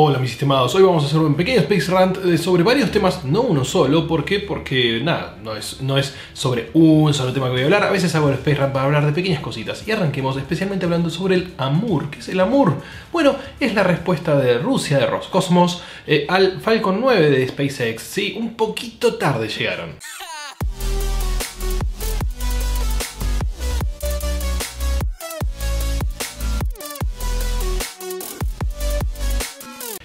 Hola mis estimados, hoy vamos a hacer un pequeño Space Rant sobre varios temas, no uno solo. ¿Por qué? Porque nada, no es sobre un solo tema que voy a hablar. A veces hago el Space Rant para hablar de pequeñas cositas. Y arranquemos especialmente hablando sobre el Amur. ¿Qué es el Amur? Bueno, es la respuesta de Rusia, de Roscosmos, al Falcon 9 de SpaceX. Sí, un poquito tarde llegaron.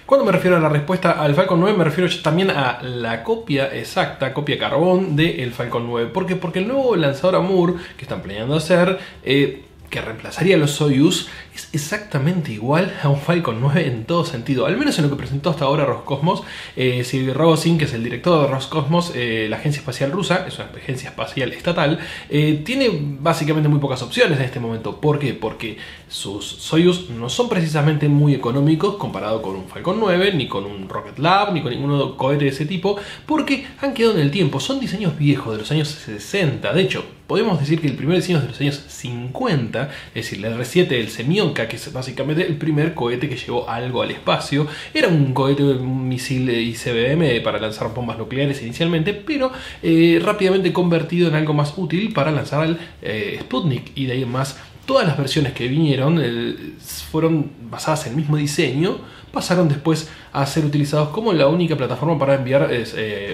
Cuando me refiero a la respuesta al Falcon 9, me refiero también a la copia exacta, copia carbón del Falcon 9. ¿Por qué? Porque el nuevo lanzador Amur que están planeando hacer, que reemplazaría a los Soyuz, es exactamente igual a un Falcon 9 en todo sentido, al menos en lo que presentó hasta ahora Roscosmos. Sergei Rogozin, que es el director de Roscosmos, la agencia espacial rusa, es una agencia espacial estatal, tiene básicamente muy pocas opciones en este momento. ¿Por qué? Porque sus Soyuz no son precisamente muy económicos comparado con un Falcon 9, ni con un Rocket Lab, ni con ningún cohete de ese tipo, porque han quedado en el tiempo, son diseños viejos de los años 60, de hecho, podemos decir que el primer diseño es de los años 50, es decir, el R7 del Semyonka, que es básicamente el primer cohete que llevó algo al espacio. Era un cohete, un misil ICBM para lanzar bombas nucleares inicialmente, pero rápidamente convertido en algo más útil para lanzar al Sputnik, y de ahí en más todas las versiones que vinieron fueron basadas en el mismo diseño, pasaron después a ser utilizados como la única plataforma para enviar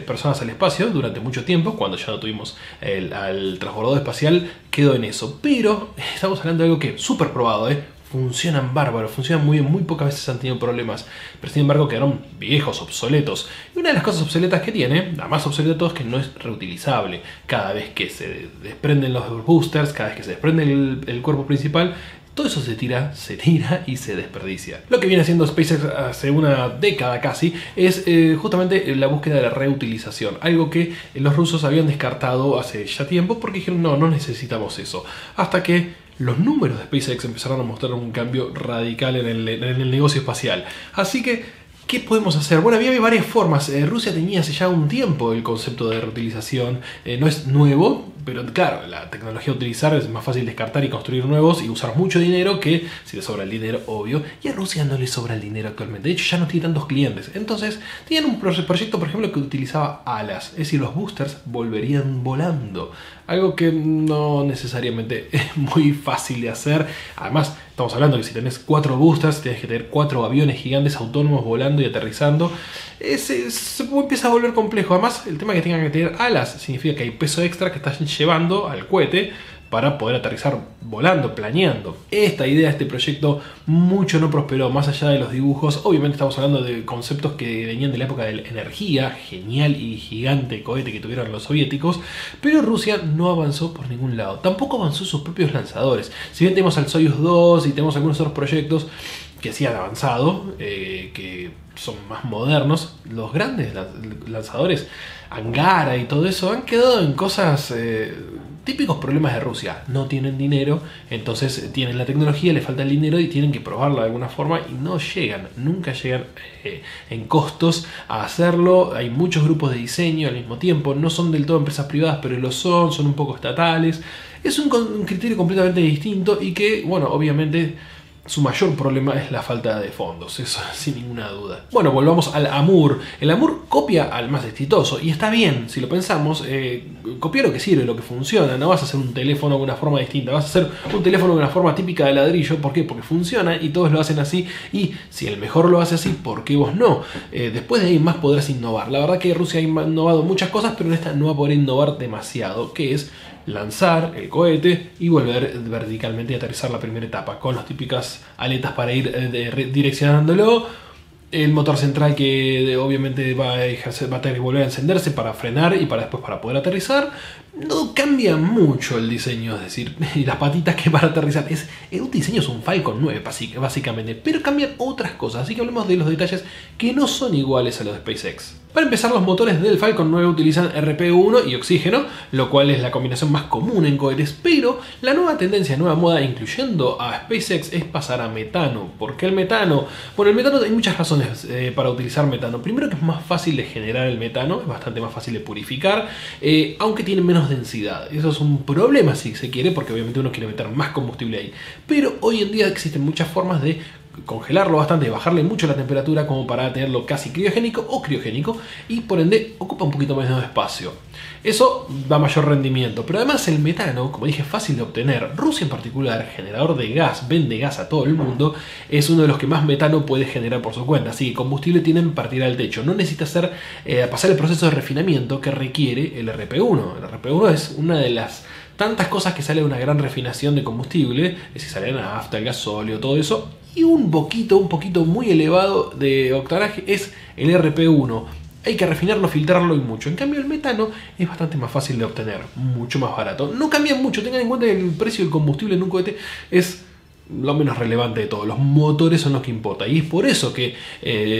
personas al espacio durante mucho tiempo. Cuando ya no tuvimos al transbordador espacial, quedó en eso. Pero estamos hablando de algo que súper probado, funcionan bárbaros, funcionan muy bien, muy pocas veces han tenido problemas, pero sin embargo quedaron viejos, obsoletos. Y una de las cosas obsoletas que tiene, la más obsoleta de todos, es que no es reutilizable. Cada vez que se desprenden los boosters, cada vez que se desprende el cuerpo principal, todo eso se tira y se desperdicia. Lo que viene haciendo SpaceX hace una década casi es justamente la búsqueda de la reutilización. Algo que los rusos habían descartado hace ya tiempo porque dijeron no necesitamos eso. Hasta que los números de SpaceX empezaron a mostrar un cambio radical en el negocio espacial. Así que, ¿qué podemos hacer? Bueno, había varias formas. Rusia tenía hace ya un tiempo el concepto de reutilización. No es nuevo, pero claro, la tecnología a utilizar es más fácil descartar y construir nuevos y usar mucho dinero que si le sobra el dinero, obvio. Y a Rusia no le sobra el dinero actualmente. De hecho, ya no tiene tantos clientes. Entonces, tienen un proyecto, por ejemplo, que utilizaba alas. Es decir, los boosters volverían volando. Algo que no necesariamente es muy fácil de hacer. Además, estamos hablando que si tenés 4 boosters, tienes que tener 4 aviones gigantes autónomos volando y aterrizando. Se empieza a volver complejo. Además, el tema de que tengan que tener alas significa que hay peso extra que estás llevando al cohete para poder aterrizar volando, planeando. Esta idea, este proyecto, mucho no prosperó, más allá de los dibujos. Obviamente estamos hablando de conceptos que venían de la época de la energía, genial y gigante cohete que tuvieron los soviéticos, pero Rusia no avanzó por ningún lado. Tampoco avanzó sus propios lanzadores. Si bien tenemos al Soyuz 2 y tenemos algunos otros proyectos que sí han avanzado, que son más modernos, los grandes lanzadores, Angara y todo eso, han quedado en cosas... típicos problemas de Rusia. No tienen dinero, entonces tienen la tecnología, les falta el dinero y tienen que probarla de alguna forma y no llegan, nunca llegan en costos a hacerlo. Hay muchos grupos de diseño al mismo tiempo, no son del todo empresas privadas, pero lo son un poco estatales. Es un criterio completamente distinto y que, bueno, obviamente su mayor problema es la falta de fondos, eso sin ninguna duda. Bueno, volvamos al Amur. El Amur copia al más exitoso y está bien, si lo pensamos, copiar lo que sirve, lo que funciona. No vas a hacer un teléfono de una forma distinta, vas a hacer un teléfono de una forma típica de ladrillo. ¿Por qué? Porque funciona y todos lo hacen así, y si el mejor lo hace así, ¿por qué vos no? Después de ahí más podrás innovar. La verdad que Rusia ha innovado muchas cosas, pero en esta no va a poder innovar demasiado, que es lanzar el cohete y volver verticalmente y aterrizar la primera etapa con las típicas aletas para ir direccionándolo, el motor central que obviamente va a tener que volver a encenderse para frenar y para después para poder aterrizar. No cambia mucho el diseño, es decir, y las patitas que para aterrizar. El diseño es un Falcon 9 básicamente, pero cambian otras cosas, así que hablemos de los detalles que no son iguales a los de SpaceX. Para empezar, los motores del Falcon 9 utilizan RP-1 y oxígeno, lo cual es la combinación más común en cohetes, pero la nueva tendencia, nueva moda, incluyendo a SpaceX, es pasar a metano. ¿Por qué el metano? Bueno, el metano hay muchas razones para utilizar metano. Primero, que es más fácil de generar el metano, es bastante más fácil de purificar, aunque tiene menos densidad. Eso es un problema si se quiere, porque obviamente uno quiere meter más combustible ahí. Pero hoy en día existen muchas formas de congelarlo bastante, bajarle mucho la temperatura como para tenerlo casi criogénico o criogénico, y por ende ocupa un poquito menos de espacio. Eso da mayor rendimiento, pero además el metano, como dije, es fácil de obtener. Rusia en particular, generador de gas, vende gas a todo el mundo, es uno de los que más metano puede generar por su cuenta, así que combustible tienen para tirar al techo. No necesita pasar el proceso de refinamiento que requiere el RP1. El RP1 es una de las tantas cosas que sale de una gran refinación de combustible, es decir, sale la nafta, el gasóleo, todo eso, y un poquito muy elevado de octanaje es el RP1. Hay que refinarlo, filtrarlo y mucho. En cambio el metano es bastante más fácil de obtener, mucho más barato. No cambia mucho, tengan en cuenta que el precio del combustible en un cohete es lo menos relevante de todo. Los motores son los que importa, y es por eso que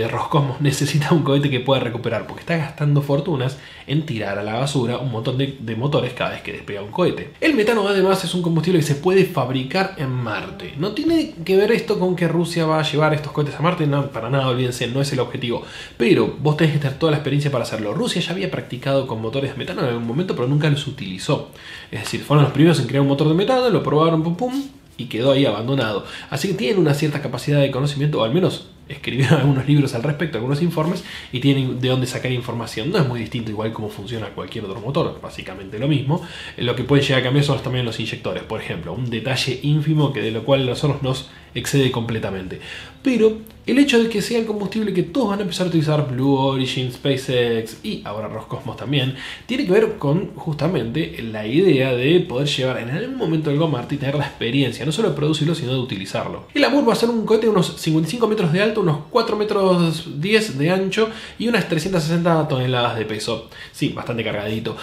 Roscosmos necesita un cohete que pueda recuperar, porque está gastando fortunas en tirar a la basura un montón de motores cada vez que despega un cohete. El metano además es un combustible que se puede fabricar en Marte. No tiene que ver esto con que Rusia va a llevar estos cohetes a Marte, no, para nada, olvídense, no es el objetivo, pero vos tenés que tener toda la experiencia para hacerlo. Rusia ya había practicado con motores de metano en algún momento, pero nunca los utilizó. Es decir, fueron los primeros en crear un motor de metano, lo probaron, pum pum, y quedó ahí abandonado. Así que tienen una cierta capacidad de conocimiento, o al menos escribieron algunos libros al respecto, algunos informes, y tienen de dónde sacar información. No es muy distinto, igual como funciona cualquier otro motor, básicamente lo mismo. Lo que pueden llegar a cambiar son también los inyectores, por ejemplo, un detalle ínfimo que de lo cual a nosotros nos excede completamente. Pero el hecho de que sea el combustible que todos van a empezar a utilizar, Blue Origin, SpaceX y ahora Roscosmos también, tiene que ver con justamente la idea de poder llevar en algún momento algo a Marte y tener la experiencia, no solo de producirlo, sino de utilizarlo. El Amur va a ser un cohete de unos 55 metros de alto, unos 4 metros 10 de ancho y unas 360 toneladas de peso. Sí, bastante cargadito.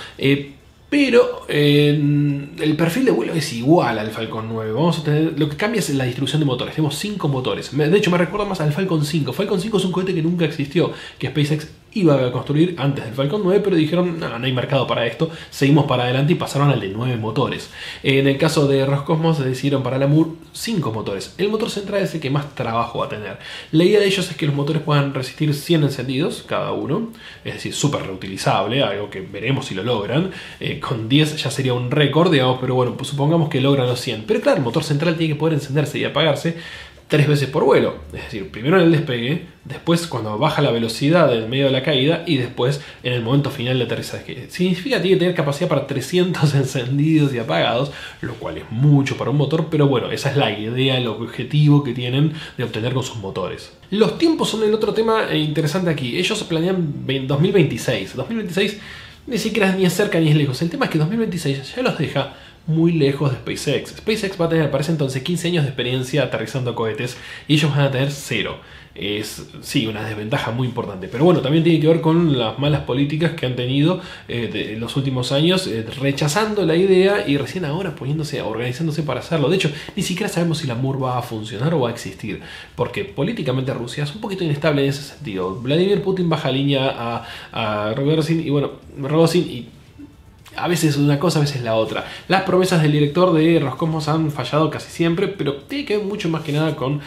Pero el perfil de vuelo es igual al Falcon 9. Vamos a tener, lo que cambia es la distribución de motores. Tenemos 5 motores. De hecho, me recuerda más al Falcon 5. Falcon 5 es un cohete que nunca existió, que SpaceX iba a construir antes del Falcon 9, pero dijeron, no hay mercado para esto, seguimos para adelante y pasaron al de 9 motores. En el caso de Roscosmos decidieron para el Amur 5 motores. El motor central es el que más trabajo va a tener. La idea de ellos es que los motores puedan resistir 100 encendidos cada uno, es decir, súper reutilizable, algo que veremos si lo logran. Con 10 ya sería un récord, digamos, pero bueno, pues supongamos que logran los 100. Pero claro, el motor central tiene que poder encenderse y apagarse 3 veces por vuelo, es decir, primero en el despegue, después cuando baja la velocidad en medio de la caída y después en el momento final de aterrizaje. Significa que tiene que tener capacidad para 300 encendidos y apagados, lo cual es mucho para un motor, pero bueno, esa es la idea, el objetivo que tienen de obtener con sus motores. Los tiempos son el otro tema interesante aquí. Ellos planean 2026. 2026 ni siquiera es ni cerca ni es lejos. El tema es que 2026 ya los deja muy lejos de SpaceX. SpaceX va a tener para ese entonces 15 años de experiencia aterrizando cohetes y ellos van a tener 0. Es, sí, una desventaja muy importante. Pero bueno, también tiene que ver con las malas políticas que han tenido en los últimos años, rechazando la idea y recién ahora organizándose para hacerlo. De hecho, ni siquiera sabemos si la Amur va a funcionar o va a existir, porque políticamente Rusia es un poquito inestable en ese sentido. Vladimir Putin baja línea a Rogozin y bueno, a veces es una cosa, a veces la otra. Las promesas del director de Roscosmos han fallado casi siempre, pero tiene que ver mucho más que nada con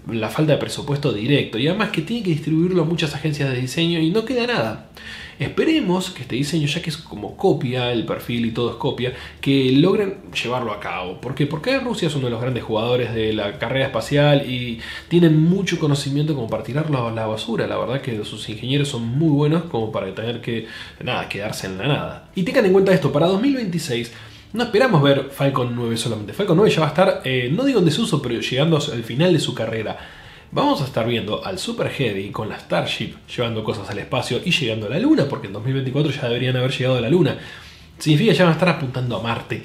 la falta de presupuesto directo. Y además que tiene que distribuirlo a muchas agencias de diseño y no queda nada. Esperemos que este diseño, ya que es como copia, el perfil y todo es copia, que logren llevarlo a cabo. ¿Por qué? Porque Rusia es uno de los grandes jugadores de la carrera espacial y tienen mucho conocimiento como para tirarlo a la basura. La verdad que sus ingenieros son muy buenos como para tener que, quedarse en la nada. Y tengan en cuenta esto, para 2026 no esperamos ver Falcon 9 solamente. Falcon 9 ya va a estar, no digo en desuso, pero llegando al final de su carrera. Vamos a estar viendo al Super Heavy con la Starship llevando cosas al espacio y llegando a la Luna, porque en 2024 ya deberían haber llegado a la Luna. Significa que ya van a estar apuntando a Marte.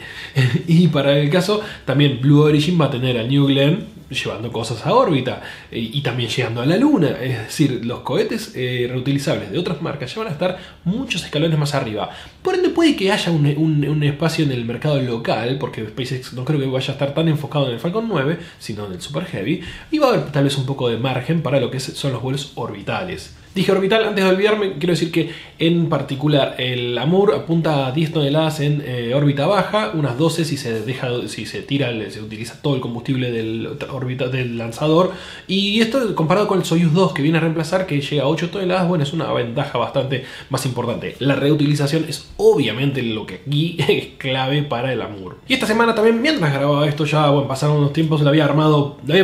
Y para el caso, también Blue Origin va a tener al New Glenn llevando cosas a órbita y también llegando a la Luna. Es decir, los cohetes reutilizables de otras marcas ya van a estar muchos escalones más arriba. Por ende puede que haya un espacio en el mercado local, porque SpaceX no creo que vaya a estar tan enfocado en el Falcon 9, sino en el Super Heavy, y va a haber tal vez un poco de margen para lo que son los vuelos orbitales. Dije orbital, antes de olvidarme, quiero decir que en particular el Amur apunta a 10 toneladas en órbita baja, unas 12 si se utiliza todo el combustible del lanzador, y esto comparado con el Soyuz 2 que viene a reemplazar, que llega a 8 toneladas, bueno, es una ventaja bastante más importante. La reutilización es obviamente lo que aquí es clave para el Amur. Y esta semana también, mientras grababa esto, ya bueno, pasaron unos tiempos, lo había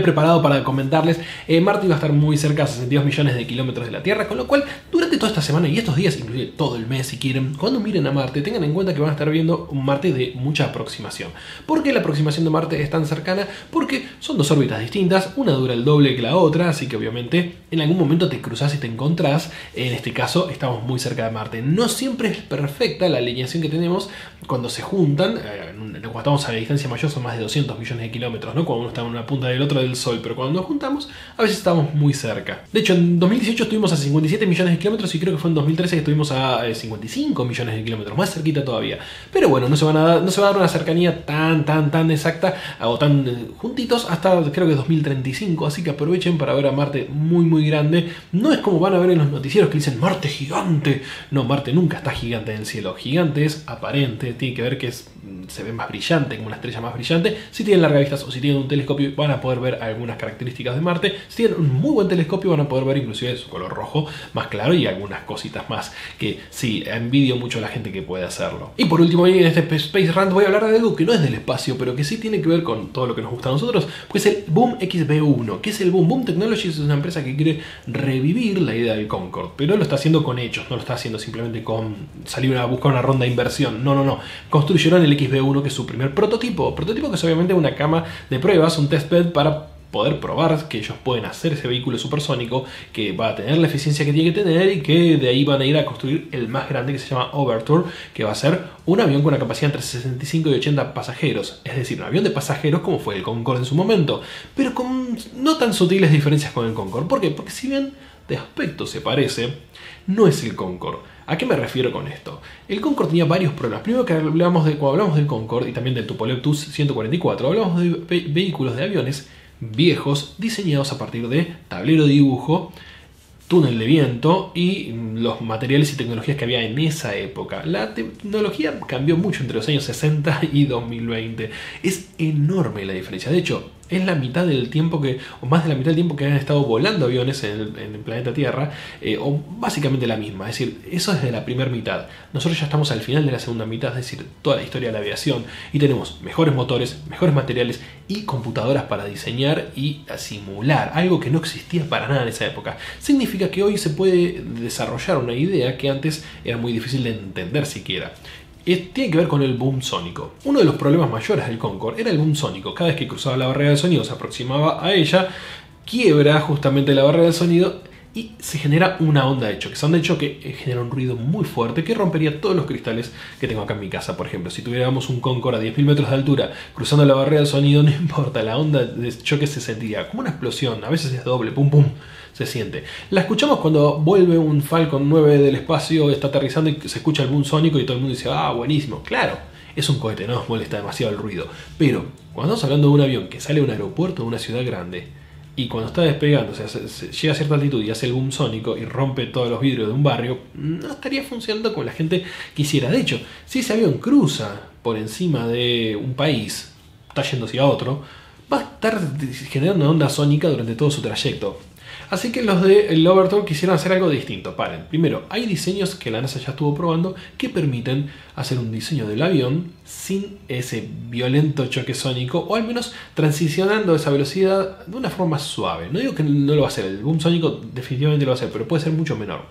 preparado para comentarles, Marte iba a estar muy cerca a 62 millones de kilómetros de la Tierra, con lo cual durante toda esta semana y estos días, inclusive todo el mes si quieren, cuando miren a Marte tengan en cuenta que van a estar viendo un Marte de mucha aproximación. ¿Por qué la aproximación de Marte es tan cercana? Porque son dos órbitas distintas, una dura el doble que la otra, así que obviamente en algún momento te cruzás y te encontrás. En este caso estamos muy cerca de Marte. No siempre es perfecta la alineación que tenemos cuando se juntan, cuando estamos a la distancia mayor son más de 200 millones de kilómetros, ¿no? Cuando uno está en una punta del otro del Sol, pero cuando nos juntamos a veces estamos muy cerca. De hecho, en 2018 estuvimos a 57 millones de kilómetros y creo que fue en 2013 que estuvimos a 55 millones de kilómetros, más cerquita todavía. Pero bueno, no se va a dar una cercanía tan exacta o tan juntitos hasta creo que 2035, así que aprovechen para ver a Marte muy grande. No es como van a ver en los noticieros que dicen Marte gigante. No, Marte nunca está gigante en el cielo. Gigante es aparente, tiene que ver que se ve más brillante, como una estrella más brillante. Si tienen largavistas o si tienen un telescopio van a poder ver algunas características de Marte. Si tienen un muy buen telescopio van a poder ver inclusive su color rojo más claro y algunas cositas más que sí, envidio mucho a la gente que puede hacerlo. Y por último, en este Space Rant voy a hablar de algo que no es del espacio, pero que sí tiene que ver con todo lo que nos gusta a nosotros, pues el Boom XB1. ¿Qué es el Boom? Boom Technologies es una empresa que quiere revivir la idea del Concorde, pero lo está haciendo con hechos, no lo está haciendo simplemente con salir a buscar una ronda de inversión. No. Construyeron el XB1, que es su primer prototipo que es obviamente una cama de pruebas, un testbed para poder probar que ellos pueden hacer ese vehículo supersónico, que va a tener la eficiencia que tiene que tener y que de ahí van a ir a construir el más grande, que se llama Overture, que va a ser un avión con una capacidad entre 65 y 80 pasajeros, es decir, un avión de pasajeros como fue el Concorde en su momento, pero con no tan sutiles diferencias con el Concorde. ¿Por qué? Porque si bien de aspecto se parece, no es el Concorde. ¿A qué me refiero con esto? El Concorde tenía varios problemas. Primero que cuando hablamos del Concorde y también del Tupolev Tu-144, hablamos de vehículos de aviones viejos diseñados a partir de tablero de dibujo, túnel de viento y los materiales y tecnologías que había en esa época. La tecnología cambió mucho entre los años 60 y 2020. Es enorme la diferencia. De hecho, es la mitad del tiempo o más de la mitad del tiempo que han estado volando aviones en el planeta Tierra, o básicamente la misma. Es decir, eso es de la primera mitad. Nosotros ya estamos al final de la segunda mitad, es decir, toda la historia de la aviación, y tenemos mejores motores, mejores materiales y computadoras para diseñar y simular, algo que no existía para nada en esa época. Significa que hoy se puede desarrollar una idea que antes era muy difícil de entender siquiera. Tiene que ver con el boom sónico. Uno de los problemas mayores del Concorde era el boom sónico. Cada vez que cruzaba la barrera del sonido, se aproximaba a ella, quiebra justamente la barrera del sonido y se genera una onda de choque. Esa onda de choque genera un ruido muy fuerte que rompería todos los cristales que tengo acá en mi casa. Por ejemplo, si tuviéramos un Concorde a 10.000 metros de altura cruzando la barrera del sonido, no importa, la onda de choque se sentiría como una explosión. A veces es doble, pum pum. Se siente. La escuchamos cuando vuelve un Falcon 9 del espacio, está aterrizando y se escucha el boom sónico y todo el mundo dice, ah, buenísimo. Claro, es un cohete, no nos molesta demasiado el ruido. Pero cuando estamos hablando de un avión que sale de un aeropuerto de una ciudad grande y cuando está despegando, o sea, llega a cierta altitud y hace el boom sónico y rompe todos los vidrios de un barrio, no estaría funcionando como la gente quisiera. De hecho, si ese avión cruza por encima de un país, está yendo hacia otro, va a estar generando una onda sónica durante todo su trayecto. Así que los del Overture quisieron hacer algo distinto. Primero, hay diseños que la NASA ya estuvo probando que permiten hacer un diseño del avión sin ese violento choque sónico, o al menos transicionando esa velocidad de una forma suave. No digo que no lo va a hacer, el boom sónico definitivamente lo va a hacer, pero puede ser mucho menor.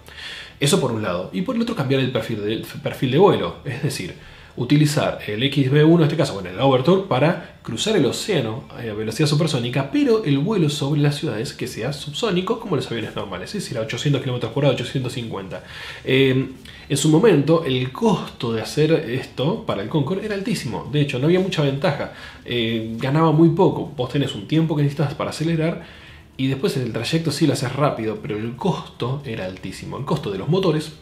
Eso por un lado. Y por el otro, cambiar el perfil de vuelo. Es decir, utilizar el XB1, en este caso, el Overture, para cruzar el océano a velocidad supersónica, pero el vuelo sobre las ciudades que sea subsónico como los aviones normales, es decir, a 800 km por hora, 850. En su momento, el costo de hacer esto para el Concorde era altísimo. De hecho, no había mucha ventaja. Ganaba muy poco. Vos tenés un tiempo que necesitas para acelerar y después en el trayecto sí lo haces rápido, pero el costo era altísimo. El costo de los motores,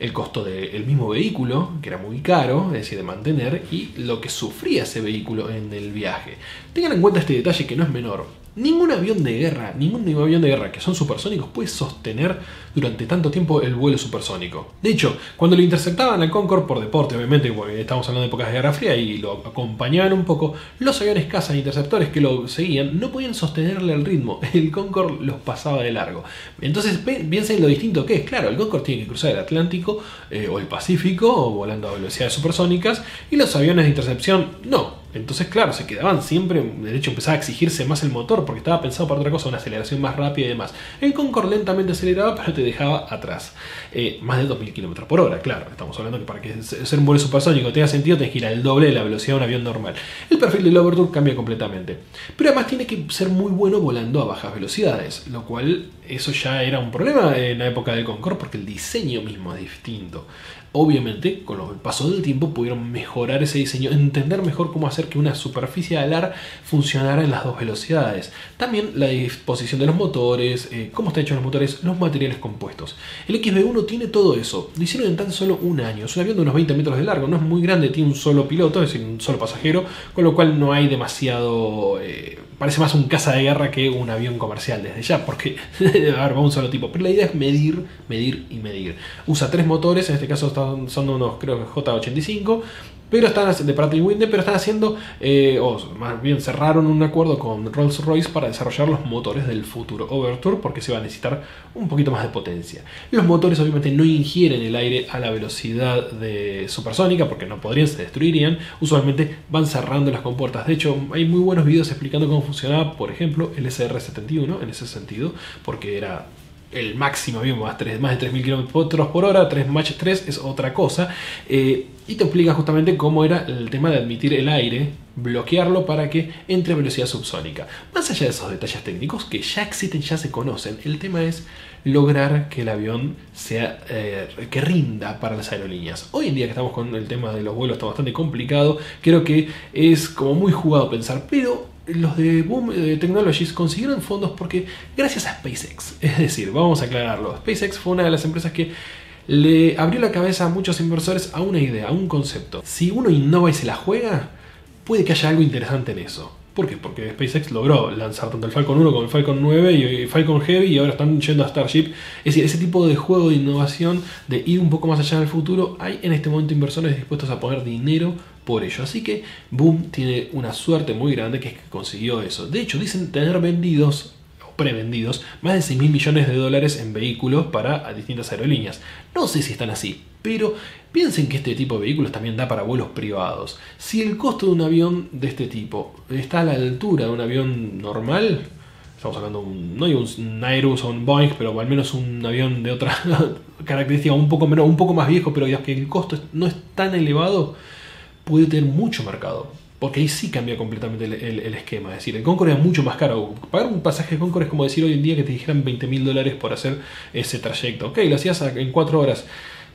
el costo del mismo vehículo, que era muy caro, es decir, de mantener, y lo que sufría ese vehículo en el viaje. Tengan en cuenta este detalle que no es menor. Ningún avión de guerra que son supersónicos puede sostener durante tanto tiempo el vuelo supersónico. De hecho, cuando lo interceptaban al Concorde por deporte, obviamente, porque estamos hablando de épocas de Guerra Fría y lo acompañaban un poco, los aviones cazas e interceptores que lo seguían no podían sostenerle el ritmo. El Concorde los pasaba de largo. Entonces, piensen lo distinto que es. Claro, el Concorde tiene que cruzar el Atlántico o el Pacífico, o volando a velocidades supersónicas, y los aviones de intercepción no. Entonces, claro, se quedaban siempre, de hecho empezaba a exigirse más el motor porque estaba pensado para otra cosa, una aceleración más rápida y demás. El Concorde lentamente aceleraba, pero te dejaba atrás. Más de 2000 km por hora, claro. Estamos hablando que para que ser un vuelo supersónico tenga sentido, tenés que ir al doble de la velocidad de un avión normal. El perfil del Overture cambia completamente. Pero además tiene que ser muy bueno volando a bajas velocidades, lo cual eso ya era un problema en la época del Concorde porque el diseño mismo es distinto. Obviamente, con el paso del tiempo pudieron mejorar ese diseño, entender mejor cómo hacer que una superficie alar funcionara en las dos velocidades. También la disposición de los motores, cómo están hechos los motores, los materiales compuestos. El XB-1 tiene todo eso. Lo hicieron en tan solo un año. Es un avión de unos 20 metros de largo, no es muy grande, tiene un solo piloto, es decir, un solo pasajero, con lo cual no hay demasiado... parece más un caza de guerra que un avión comercial desde ya, porque a ver, va un solo tipo. Pero la idea es medir, medir y medir. Usa 3 motores, en este caso son unos, creo que J85, pero están de Pratt & Whitney, pero están haciendo, o más bien cerraron un acuerdo con Rolls-Royce para desarrollar los motores del futuro Overture, porque se va a necesitar un poquito más de potencia. Los motores obviamente no ingieren el aire a la velocidad de supersónica, porque no podrían, se destruirían. Usualmente van cerrando las compuertas. De hecho, hay muy buenos videos explicando cómo funcionaba, por ejemplo, el SR-71 en ese sentido, porque era el máximo avión, más de 3.000 km por hora, 3 Mach 3 es otra cosa, y te explica justamente cómo era el tema de admitir el aire, bloquearlo para que entre a velocidad subsónica. Más allá de esos detalles técnicos que ya existen, ya se conocen, el tema es lograr que el avión sea que rinda para las aerolíneas. Hoy en día que estamos con el tema de los vuelos está bastante complicado, creo que es como muy jugado pensar, pero los de Boom Technologies consiguieron fondos porque gracias a SpaceX, es decir, vamos a aclararlo, SpaceX fue una de las empresas que le abrió la cabeza a muchos inversores a una idea, a un concepto. Si uno innova y se la juega, puede que haya algo interesante en eso. ¿Por qué? Porque SpaceX logró lanzar tanto el Falcon 1 como el Falcon 9 y Falcon Heavy y ahora están yendo a Starship. Es decir, ese tipo de juego de innovación, de ir un poco más allá del futuro, hay en este momento inversores dispuestos a poner dinero por ello. Así que Boom tiene una suerte muy grande que es que consiguió eso. De hecho, dicen tener vendidos o prevendidos más de 6.000 millones de dólares en vehículos para distintas aerolíneas. No sé si están así, pero piensen que este tipo de vehículos también da para vuelos privados. Si el costo de un avión de este tipo está a la altura de un avión normal, estamos hablando no hay un Airbus o un Boeing, pero al menos un avión de otra característica un poco menos, un poco más viejo, pero digamos que el costo no es tan elevado, puede tener mucho mercado. Porque ahí sí cambia completamente el esquema. Es decir, el Concorde es mucho más caro. Pagar un pasaje de Concorde es como decir hoy en día que te dijeran $20.000 por hacer ese trayecto. Ok, lo hacías en 4 horas.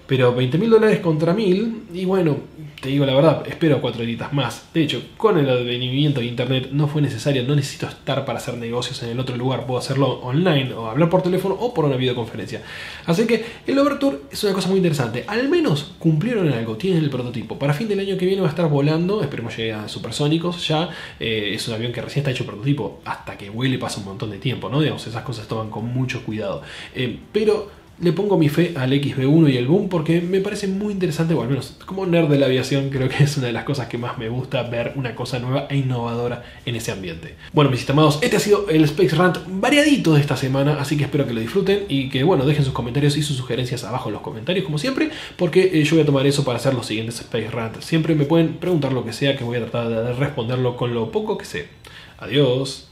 Pero $20.000 contra 1.000, y bueno, te digo la verdad, espero 4 horitas más. De hecho, con el advenimiento de internet no fue necesario, no necesito estar para hacer negocios en el otro lugar. Puedo hacerlo online, o hablar por teléfono, o por una videoconferencia. Así que el Overture es una cosa muy interesante. Al menos cumplieron en algo, tienen el prototipo. Para fin del año que viene va a estar volando, esperemos llegue a supersónicos ya. Es un avión que recién está hecho prototipo, hasta que vuele pasa un montón de tiempo, ¿no? Digamos, esas cosas toman con mucho cuidado. Pero le pongo mi fe al XB1 y el Boom porque me parece muy interesante, o al menos como nerd de la aviación creo que es una de las cosas que más me gusta, ver una cosa nueva e innovadora en ese ambiente. Bueno, mis estimados, este ha sido el Space Rant variadito de esta semana, así que espero que lo disfruten y que, bueno, dejen sus comentarios y sus sugerencias abajo en los comentarios, como siempre, porque yo voy a tomar eso para hacer los siguientes Space Rant. Siempre me pueden preguntar lo que sea, que voy a tratar de responderlo con lo poco que sé. Adiós.